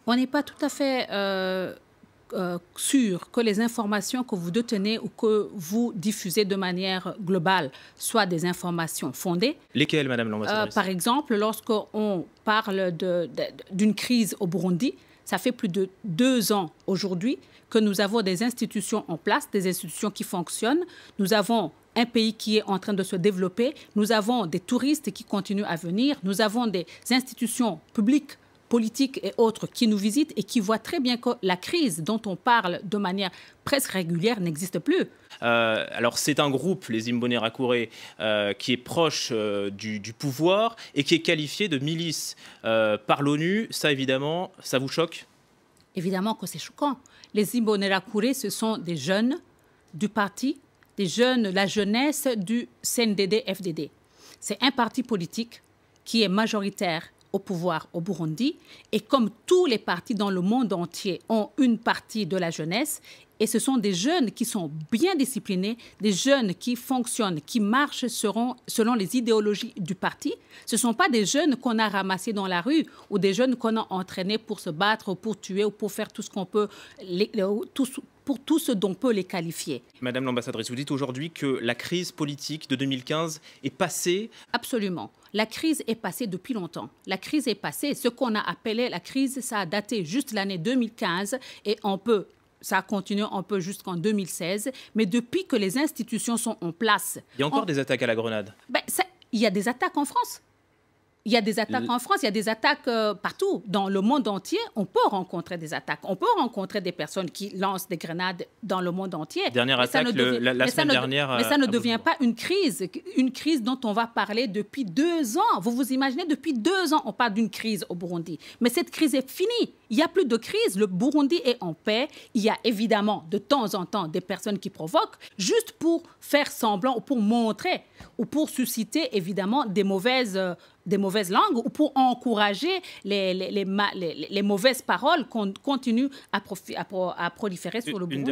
On n'est pas tout à fait sûr que les informations que vous détenez ou que vous diffusez de manière globale soient des informations fondées. Lesquelles, Madame l'ambassadrice? Par exemple, lorsqu'on parle d'une crise au Burundi, ça fait plus de 2 ans aujourd'hui que nous avons des institutions en place, des institutions qui fonctionnent. Nous avons un pays qui est en train de se développer. Nous avons des touristes qui continuent à venir. Nous avons des institutions publiques, politiques et autres qui nous visitent et qui voient très bien que la crise dont on parle de manière presque régulière n'existe plus. Alors c'est un groupe, les Imbonerakure, qui est proche du pouvoir et qui est qualifié de milice par l'ONU. Ça, évidemment, ça vous choque? Évidemment que c'est choquant. Les Imbonerakure, ce sont des jeunes du parti, des jeunes, la jeunesse du CNDD-FDD. C'est un parti politique qui est majoritaire au pouvoir au Burundi. Et comme tous les partis dans le monde entier ont une partie de la jeunesse, et ce sont des jeunes qui sont bien disciplinés, des jeunes qui fonctionnent, qui marchent selon les idéologies du parti. Ce ne sont pas des jeunes qu'on a ramassés dans la rue ou des jeunes qu'on a entraînés pour se battre, ou pour tuer ou pour faire tout ce qu'on peut, pour tout ce dont on peut les qualifier. Madame l'ambassadrice, vous dites aujourd'hui que la crise politique de 2015 est passée? Absolument. La crise est passée depuis longtemps. La crise est passée. Ce qu'on a appelé la crise, ça a daté juste l'année 2015 et ça a continué un peu jusqu'en 2016. Mais depuis que les institutions sont en place... Il y a encore des attaques à la grenade? Il y a des attaques en France. Il y a des attaques en France, il y a des attaques partout. Dans le monde entier, on peut rencontrer des attaques. On peut rencontrer des personnes qui lancent des grenades dans le monde entier. Dernière attaque la semaine dernière. Mais ça ne devient pas une crise dont on va parler depuis 2 ans. Vous vous imaginez, depuis 2 ans, on parle d'une crise au Burundi. Mais cette crise est finie. Il n'y a plus de crise. Le Burundi est en paix. Il y a évidemment de temps en temps des personnes qui provoquent, juste pour faire semblant ou pour montrer ou pour susciter évidemment des mauvaises langues ou pour encourager les mauvaises paroles qu'on continue à proliférer sur le Burundi.